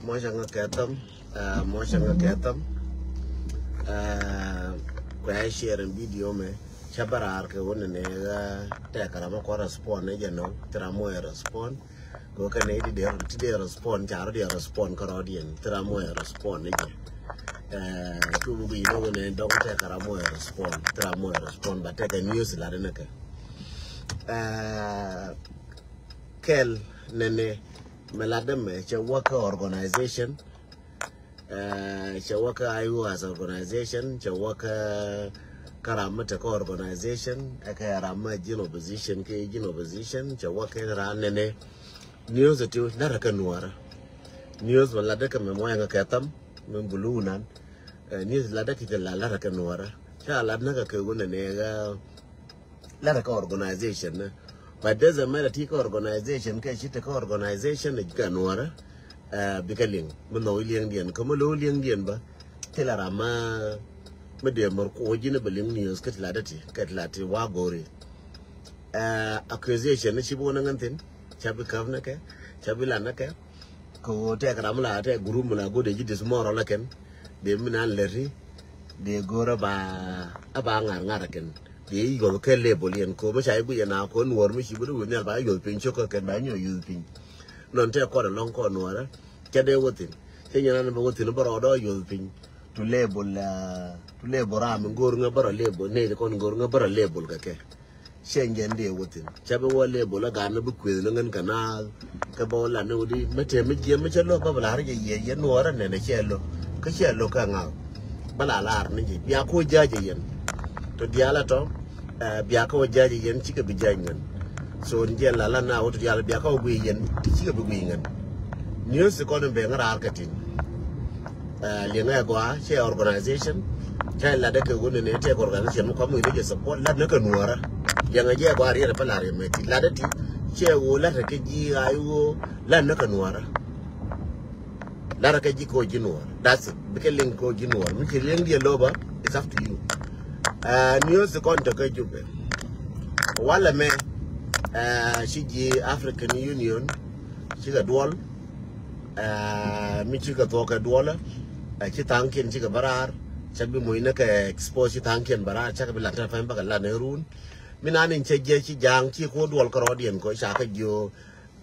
moshanga ketam, moshanga ketam. Kwa share video me chabara arke wone ne ta karama ko respond ne jeno tramo respond go ka ne di respond charo di respond ko rodien tramo respond ne ku bi no ne do ta karamo respond tramo respond ba ta news la ne ka kel nene melademe che work organization Chawaka Ayu as organization, Chawaka Karamata organization, Akarama Gino position, Kagino position, Chawaka Ranene, news that you Narakanuara. News will Ladaka Memoyanga Katam, Membulunan, news Ladaki la Larakanuara, Chaladnaka Kagunanega Laraka organization. But there's a Meratika organization, Kashitaka organization, Ganuara. Bikaling, Mano Liang, Comolo Liang ba, Telarama, Medium or Ojina Beling news, Catlati, Wagori. Accusation, Chibonantin, Chabikavnaka, Chabilanaka, Co take Ramla, take Gurumula, good this more Olakan, the Minan Larry, the Goraba Abang Narakan, the Eagle Keleboli and Komachabu and Akon, Wormishibu, will never buy your pin, choker can buy your using. Non take quite a long corner. Kade wotin. Kenya na wotin bara odo yulpin to label ram ngornga bara label ne ko ngornga bara label kake. Shengen de wotin. Chabe wo label ga na bu kwe ngan kanal ka bola ne udi mete mije mete lo ba bala harje ye nora ne ne chelo. Ka chelo ka nga. Bala lar ne ji biya ko jaje yen. To diala to biya ko jaje yen chika bijangan. So nje lala na wotu diala biya ko gwi yen chika bu gwi ngan. News economy being marketing. Linga share organization. Child Ladaka wouldn't take organization, come with support Ladaka Nuara. Young Jaguar here, Palari, Meti, Ladati, share wool, Lataki, Iwo, Lanaka Nuara. Laraka Jiko Jinua. That's Bikaling Ko Jinua. Mikilindia Loba, it's up to you. News economy Jupe. Walla me, she African Union, she got wall. Michika Toka Dwala, Chitankin Chika Barar, Chabi Muinaka expose Chitankin Barar, Chakabilata Famba Lanerun, Minan in Cheji Jang, Chico Dwal Carodian, Koshaka Jo,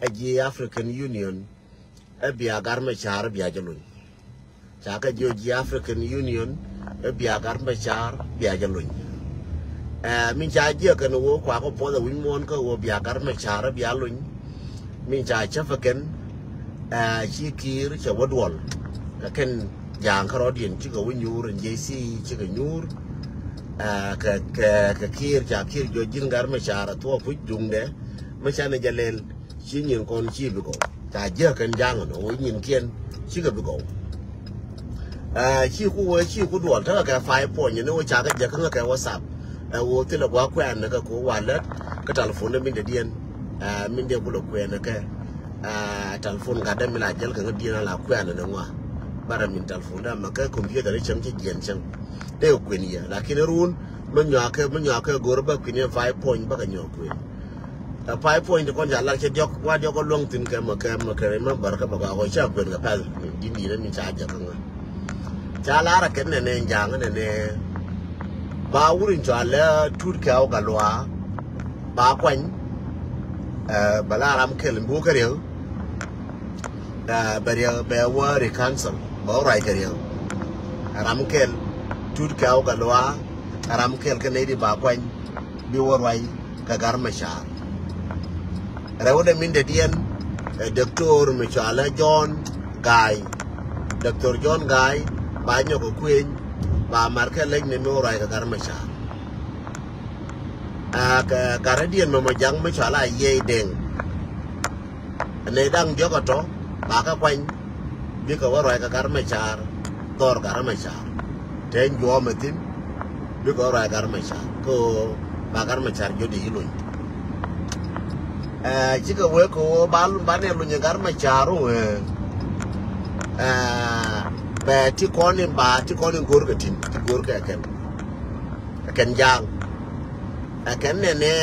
a African Union, a Biagarmachar Biajalun. Chaka Jo, African Union, a Biagarmachar Biajalun. Mincha can walk upon the Wimmonka or Biagarmachar Bialun, Mincha Chafakan. She kir chawadwal can young Carodian chico winur and JC chicken nur Kakir Jakir Jojin Garmachara to a put dung there Machana Jalel Shin con Chibigo Tajak and Jangan or Win Kien Chicago. She who was she could walk 5 points, you know, Chaka Jakanga was up. I will tell a walk and a co wallet, Catalphone in the Dian, Mindia Bullock. Telephone gada mila jel kan dina la kwa na nwa bara min telephone da maka computer ri chamti genchang de kwini ya lakini run manyo ka gorba kwini 5 point baka nyo kwini 5 point ko jala che jok wa jok long tin ka maka ma barka baka ko cha kwen ga pal dindi na min cha ja kan jala ra ken ne jang ne ba wurin jala turka ga lwa ba kwan balaram kelen bu kariyo bewa reconcile ba right kariyo ramkel tudka galwa ramkel kanedi ba kwan bi worwai ka garmashar rawde min de dien doctor Michala John Guy Dr. John Guy ba nyoko kwen ba markel lek ne no rai ka garmashar ka Canadian mama jang Michala ye deng ne dang jogoto baka kwan bika waroi ka garmachar tor garmachar ten jo metin bika waroi garmachar ko ba garmachar jodi hilun chika we ko bal bane lunya garmachar be ti koni gorgatin ti gorga ken jang akan ne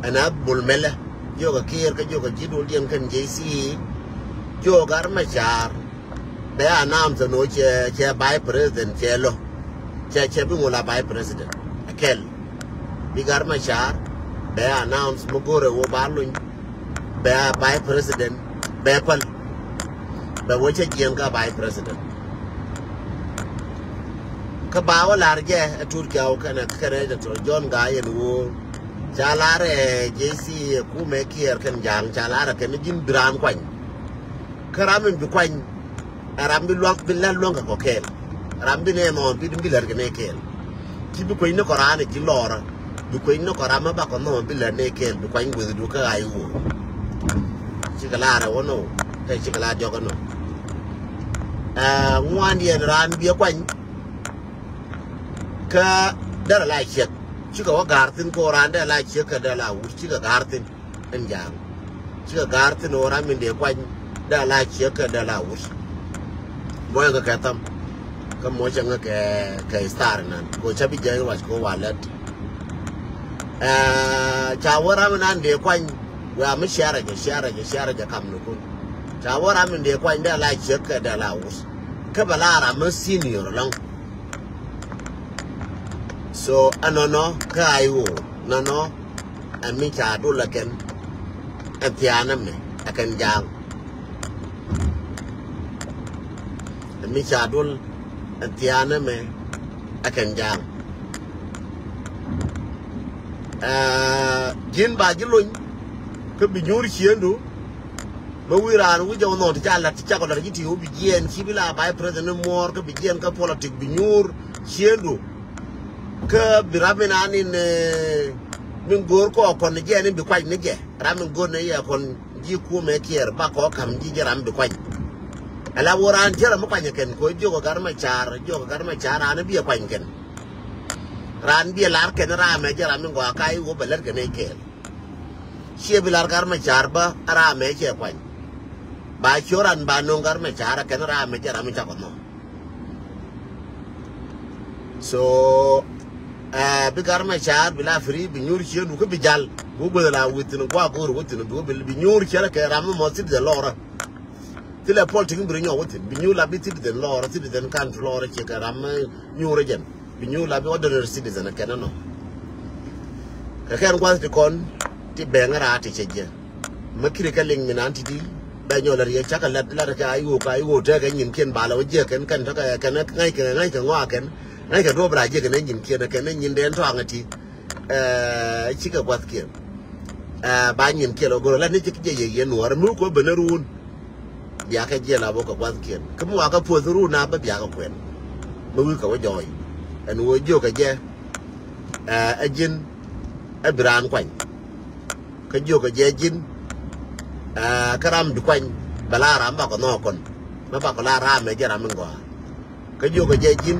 ana bulmela yoga kir ka yoga jidul dien kan JC yo garmachar be announced no chair by president chelo chair bingula by president akel bigar machar be announced mogore wo balun be by president be pal be wo che jenga by president ka bawa large a turkiya kana kare da to John Gayen wo jalare JC ku me kier kan jang jalare kan jin bram kwan karamin bi kwan arambi luang bilan luang ko kel rambi ne mo bi bilar ne kel ti bi ko ino korane ti lora bi ko ino korama ba ko no bilar ne kel bi kwan gudu du ka ayu chikalara wono te chikala jogo no ngwani en ran bi kwan ka dara la chek chika wa gartin ko ran da la chek ka da la wur chika gartin en jang chika gartin ora min de kwan da la chek ka da la wur boy ga katam ka mo changa ke star nan ko chabi jeng was ko walet cha wara min an de kwan wa mi shara ja kam no ko cha wara min de kwan da la chek ka da la wur ka balara mun senior long so anono kaiwo nono ami cha do laken atiana me akan jang ami cha do atiana me akan jang jin ba jilun ke binyur chiendu ba wiran wu jaw no ta la ta ko la jiti u bi jien kibila by president mor ke bi jien ka politique binyur chiendu ke biramina ni ne min gor ko kon je ni bi kwaj ni je ramin gor ne ya kon ji ku me kier ba ko kam ji jaram bi kwaj ala woran jera mo kwaj ken ko jogo gar ma char an bi kwaj ken ran bi lar ken ra me jera min go kai wo beler ken e kel sie bi lar gar ma char ba ra me che kwaj ba choran ba no gar ma char ken ra me jera min ta ko no so bigar ma char bila free bi nyur chi du ko bi jal go go la witin ko agor witin do bi nyur chi la ke ram mo ti de lora ti le politique bi nyo witin bi nyur la bi ti de lora ti de kan lora chi ka ram nyur gen bi nyur la bi ordinary citizen ke no ka ken kwa ti kon ti be ngara ti cheje makire ka ling minan ti di da nyo la ye chaka la ka ayu te ka nyin ken ba la je ken kan ta ka ngai ka ngwa ken ngai ka do bra je ken nyin ken ken nyin den to angati chi ka kwat ken ba nyin ke lo go la ni je ye no ar mu ko benerun ya ka je la bo ka kwat ken ka mu ka po ru na ba ya ka kwen mu ka wa joy en wo jo ka je ajin abran kwan ka jo ka je jin karam du kwan bala ram ba ko no kon ba ko la ram me je ram ngo ka jo ka je jin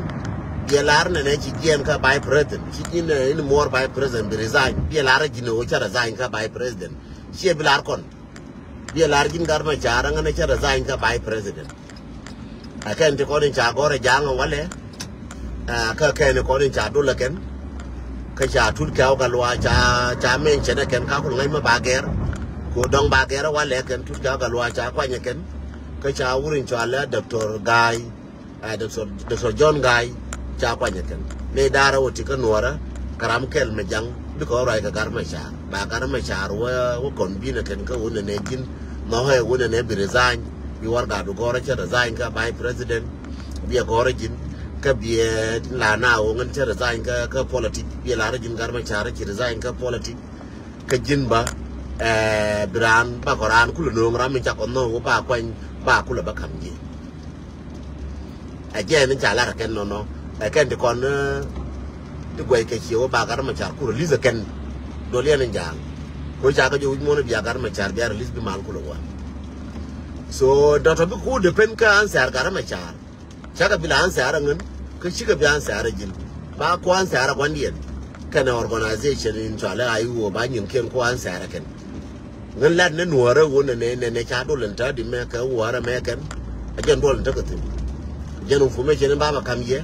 ye lar ne chi jien ka by president chi jin ne more by president be resign ye lar jin o cha resign ka by president chi be lar kon ye lar jin gar ma cha ranga ne cha resign ka by president akan ti ko ni cha gore jang wale ka ne ko ni cha do la ken ka cha tul ka ga lwa cha men che ne ken ka ko ngai ma ba ger ko dong ba ger wale ken tul ka ga lwa cha kwa ne ken ka cha wurin cha la Dr. Guy Dr. John Guy cha kwa ne ken ne dara woti ka nuara karam kel me jang bi ko rai ka gar ma cha ba gar ma cha wo kon bi ne ken ka wona ne jin no he wona ne bi resign bi war ga do gore cha resign ka by president bi gore jin ka bi la na o ngan cha resign ka politic bi la jin gar ma cha ra ki resign ka politic ka jin ba bran ba koran kulu no ram mi cha ko no ba kwan ba kulu ba kam ji aje ni cha la ken no ken ti kon ti gwe ke chi o ba gar ma cha kulu liza ken do le ni jang ko cha ka jo mo no bi gar ma cha bi ar liz bi mal kulu wa so data bi ku depend ka answer gar ma cha ka bi la answer ngan ka chi ka bi answer jin ba ko answer kwan dien kana organization in chala ayu ba nyin ken ko answer ken ngan lad ne nuara wona ne cha do lenta di me ka wara me ken ajen do lenta ka tin jenu fu me chen ba kam ye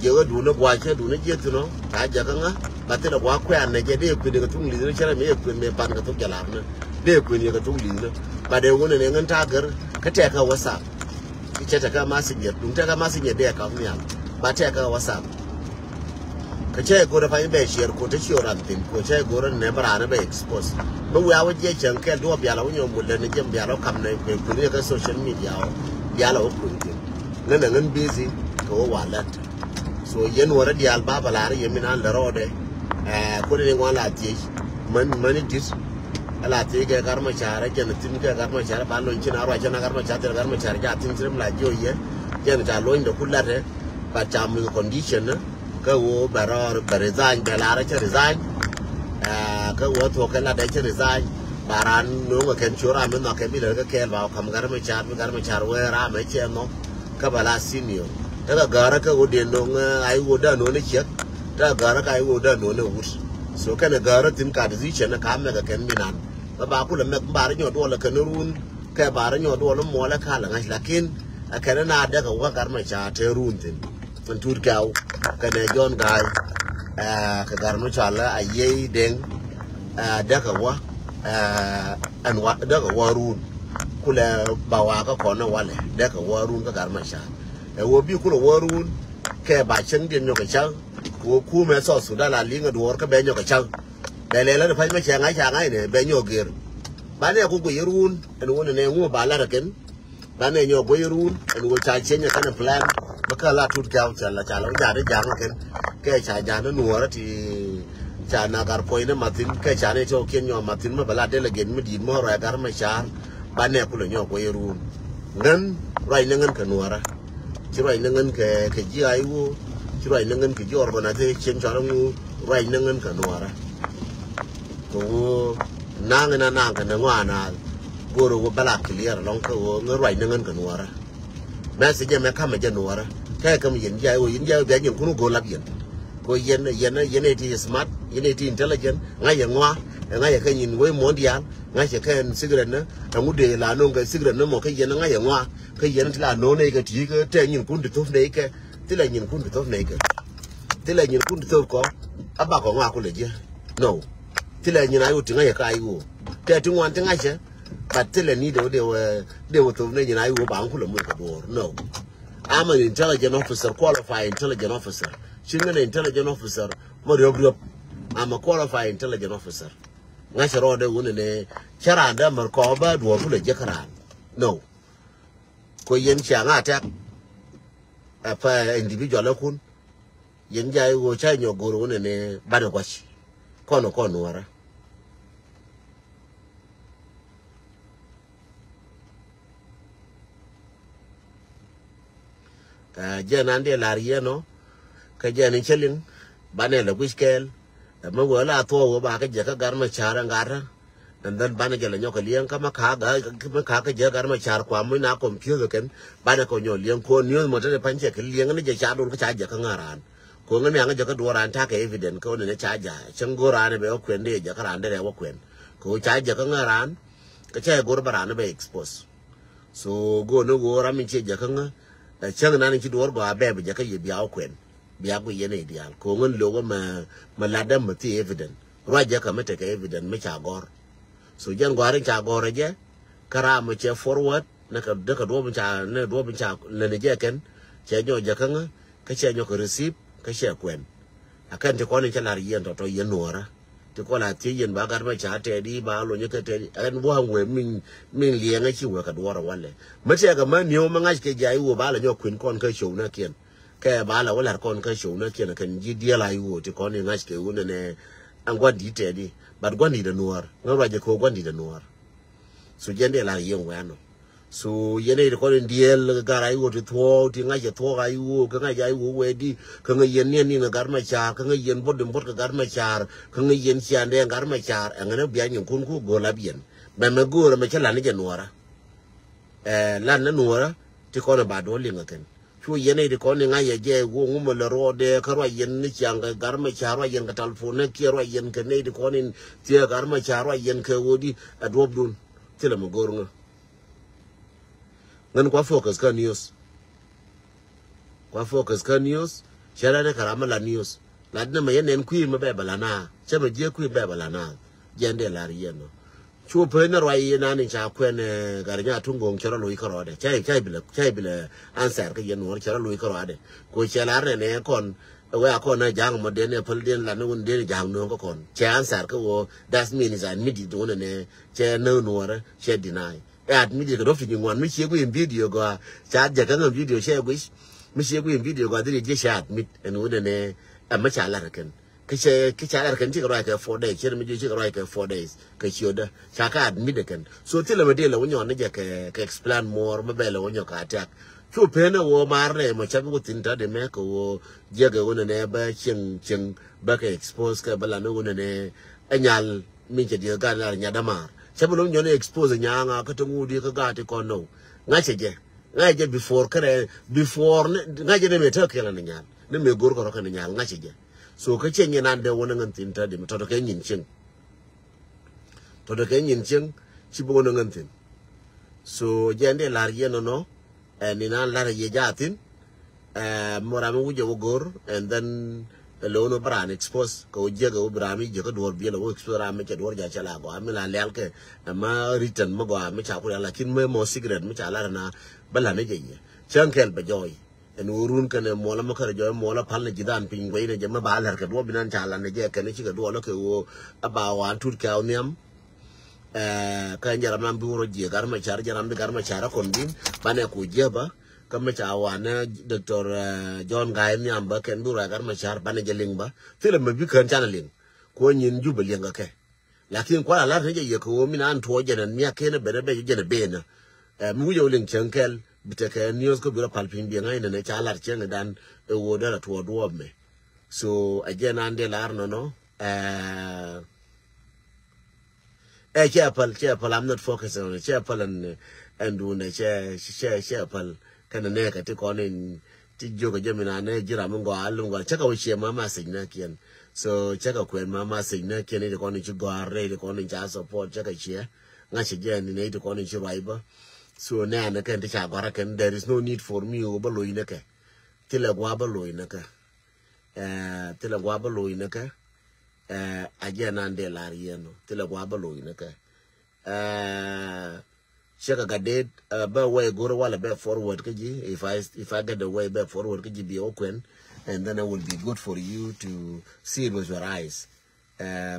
je wa du no bwa che du ne je tu no ta ja ka nga ba te da bwa kwa ne je de ku de ka tung li ne chere me ku me pan ka tu jala ne de ku ne ka tung li ne ba de wona ne ngan ta gar ka te ka wasa cái chết cái message đúng cái message để cả nhà bà chết cái WhatsApp cái chết cô đã phải bị share cô đã share làm tin cô chết cô đã never ăn bị expose mà we are với chẳng cái đua bia lâu nhiều một lần này bia lâu cầm này về cái cái social media bia lâu cũng tin nên busy cô wallet so yen wara di alba balare yemin al rode ko de ngala ti man dis ala ti ke garma chara jen tin ke garma chara ba lo chin arwa chana garma chara garma chara ja tin trim la jo ye jen ta lo ndo kullate ba cham condition ka wo baror resign balare che resign ka wo to ka la de che resign baran no ga ken chura men no ke bi le ka ke ba kam garma chara we ra me che no ka bala senior ta gara ka wo den dong ai wo da no ne chet ta gara ka ai wo da no ne wut so kana gara tin ka da ziche na ka me ga ken minan ba ku le me ba ra nyo do la kan run ka ba ra nyo do la mo la ka la ngai lakin kana na da ka wa garma cha te run tin man tur ka ka ne jon gai ka garma cha la ayi den da ka wa an wa da ka wa run kula ba wa ka ko na wale da ka wa run ka garma cha wo bi ku lo warun ke ba chen den nyoka chang wo ku me so su da la linga duor ka be nyoka chang be le la fa me changa ne be nyogir ba ne ku yirun en wona ne ngo ba la ken ba ne nyo go yirun en wo cha chen ya kana plan ba ka la tut ka cha la ja de jang ken ke cha ja no nuor ti cha na gar poi ne matin ke cha ne cho ken nyo matin ma ba la de la gen mi di mo ra gar ma cha ba ne ku lo nyo go yirun ngan rai ngan ka nuora chiroi nangan ke ji ai wo chiroi nangan ke jor bana te chen cha ngu rai nangan ka nuara ko nang na nang ka na ngwana go ro bala clear long ko rai nangan ka nuara message me ka me ja nuara ka ka mi yin ja wo yin ja be nyin ku go lab yin ko yen ti smart yen ti intelligent ngai ya ngwa ngai ka yin we mondial ngai ka en sigren na ngu de la no ga sigren no mo ka yen ngai ya ngwa cái gì nó là nô này cái chỉ cái trên nhìn cũng được tốt này cái tức là nhìn cũng được tốt này cái tức là nhìn cũng được tốt có áp bà có ngoa cũng được chứ no tức là nhìn ai cũng tiếng ai cái ai cũng thế tiếng ngoan tiếng ai chứ và tức là ní đều tốt này nhìn ai cũng bảo cũng là một cái đồ no I'm an intelligent officer qualified intelligent officer chính là intelligent officer mà được I'm a qualified intelligent officer ngay sau đó đây uống này chả ra đó mà có ba đồ cũng là chắc ra no ko yen chang attack apa individual kun yen jai wo chai nyo goro ne bana kwachi kono wara jenan de larieno ka jenin chelin bane la wiskel ma wala to wo ba ka je ka garma chara ngara and then bana jala nyoka liang kama ka je garma char kwa mu na computer ken bana ko nyo liang ko news mo te panche ke liang ne je cha don ka cha je ka ngaran ko ngani anga je ka doran ta ka evident ko ne cha ja changora ne be o kwen de je ka ran de wo kwen ko cha je ka ngaran ka cha gor bara ne be expose so go no go ra min che je ka nga chang na ni chi dor go abe be je ka ye bia o kwen bia go ye ne ideal ko ngon lo ma ladam ma ti evident ra je ka mete ka evident me cha gor so jan gwarin cha gore je kara mo che forward na ka de ka do bin cha ne do bin cha le ne je ken che nyo je kan ka che nyo ko receive ka che kwen akan te ko ni cha la yen to yen nora te ko la ti yen ba gar ma cha te di ba lo nyo ka te an bo hangwe min lieng a chi we ka do ra wale ma che ka ma nyo ma ngai ke jai wo ba la nyo kwin kon ka show na kien ka ba la wala kon ka show na kien kan ji dia la yu te ko ni ngai ke wo ne an gwa di te di but gwandi da nuar ngara je ko gwandi da nuar so jende la yen wano so yene de ko ndiel gara yu to ti ngaje to ga yu ka ngaje yu we di ka ngayen ne ni ngar ma char ka ngayen bodem bod ka gar ma char ka ngayen chiande ngar ma char ngana biya nyin kun ku go la bien ba me go ra ma chala ni je nuara la na nuara ti ko na ba do linga ken chu yene de ko ni ngaye je wo ngumo le rode ka ro yen ni changa gar ma char ro yen ka telefone ki ro yen ka ne de ko ni ti gar ma char ro yen ka wodi adob dun ti la mo go nga ngan kwa focus ka news shara ne karama la news la dina ma yenen kui ma be balana chama je kui be balana jende la rieno chu pe na roi na ni cha kwen gar nya tungong chara lui karo de chai bile answer ke yen wor chara lui karo de ko chela ne kon we akon na jang mo de ne pol den la no de jang no ko kon che answer ko wo that means I admit it one ne che no no che deny admit it do fi ngwan mi che ku video go cha ja kan video che wish mi che ku video go de je cha admit en one ne ma cha la kan cái cha là cái chỉ có right 4 days chứ mình chỉ có right 4 days cái chiều đó cha cả admit được so till mà đi là वो nhon nó cái explain more mà bây là वो nhon cả chắc chú phê nó वो mar này mà chắc cũng tin ta để mấy cái giờ cái वो này ba chừng ba cái expose cái ba là nó वो này anh nhà mình chỉ đi cái là nhà đam mar chắc nó nhon expose nhà ngà cái trong ngủ đi cái gà thì còn no ngay chứ before cái before ngay chứ này thưa cái là nhà nó mới gor cái nhà ngay chứ so cái chuyện như nan de wona ngan tin ta de to do ke nyin ching ci bo wona ngan tin so jende lar yeno no ni nan lar ye jatin mora mu jo gor and then lo no bran expose ko je go brami je ko dor bi lo expose ra me che dor ja chala go am la lel ke ma return ma go me cha ku la kin me mo cigarette me cha la na bala ne je chankel ba joy en urun kan mola makar jo mola pal ne jidan pin go ine jama balar ka do binan chala ne je kan ci ga do lo ke wo aba wan tur ka oniam kan jaram nam bi woro je gar ma char jaram bi gar ma chara kon bin bane ku je ba kam ma cha wana Dr. John Gai niam ba ken dura gar ma char bane je ling ba film ma bi kan chana ling ko nyin ju ba ling ga ke lakin kwa la ne je ko mi nan to je nan mi ke ne be be je ne be na mu yo ling chankel bitaka news ko bira palpin bi ngai ne cha lar chen dan e woda la to do me so again ande lar no chapel I'm not focusing on the chapel and do ne chapel kana ne ka ti ko ne ti jogo jamina ne jira mun go alun go chaka wuce mama signa kian so chaka kwen mama signa kian ne ko ne ci go arre ko ne cha support chaka chia ngachi gen ne ti ko ne ci raiba so na na kan ti cha bara kan there is no need for me o ba loyi naka tila gwa ba loyi naka tila gwa ba loyi naka again ande lar yeno tila gwa ba loyi naka shaka ga dead ba way go wala ba forward kaji if I get the way back forward kaji be open and then it will be good for you to see it with your eyes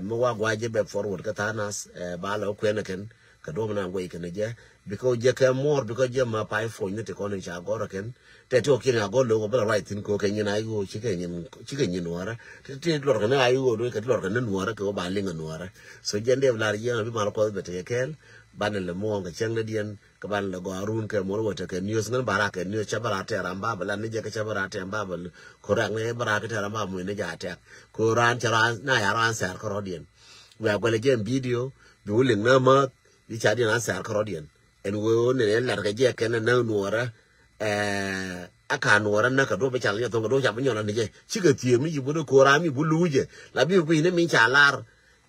mo wa gwa je ba forward ka tanas ba la open kan ka do na way kan je because je ka more because je ma pai fo ni te ko ni cha go raken te to kin go lo ba right tin ko ken ni na go chike ni nuara te lor kan ai go do ka lor kan nuara ko ba linga nuara so je ndem lar je bi ma ko be te kel ban le mo ga chang le dien ka ban le go arun ke mo wota ke news ngan baraka news cha barate ramba bala ni je ka cha barate amba bal ko ran ne baraka te ramba mo ne ja te ko ran cha ran na ya ran sa ko rodien we go le je video do ling na ma di cha di na sa ko rodien en wo ne la ga je ken na nuora aka nuora na ka do be cha le to do cha bi nyona ni je chi ga tie mi bu ko ra mi bu luje la bi ku ne mi cha lar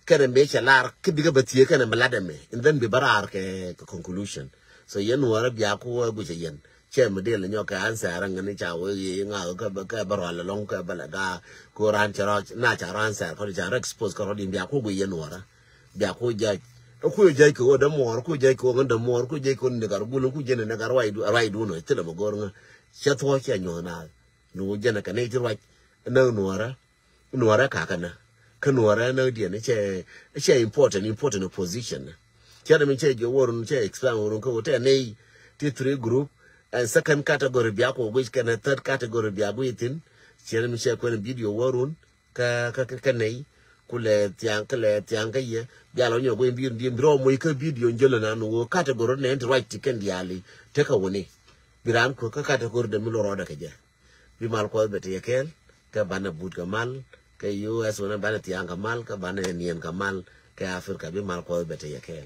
kene be cha lar ke diga batie kene malade me and then be barar ke conclusion so yen nuora bia ko bu che yen che me de le nyoka ansa ran ne cha wo ye nga ka baro la long ka balaga ko ran cha na cha ran sa ko cha expose ko di bia ko bu yen nuora bia ko ja ko je ko da mor ko je ko nganda mor ko je ko ne gar bulu ko je ne gar wai du no tele mo gor nga cha to cha nyona no je na ka ne ti wa na nuora ka kana kanwara na dia ne che important position kia me che jo worun che explain worun ko te nei T3 group and second category bia ko which can third category bia buitin chia me che ko video worun ka nei kule tiang ka ye bia lo nyo ko bi bro mo ka video njelo na no category ne right tiken diali te ka woni biran ko ka category de milo roda ka je bi mal ko be te kel ka bana but ka mal ke US wana bana tianga mal ka bana nien ka mal ke Afrika bi mal ko bete yakel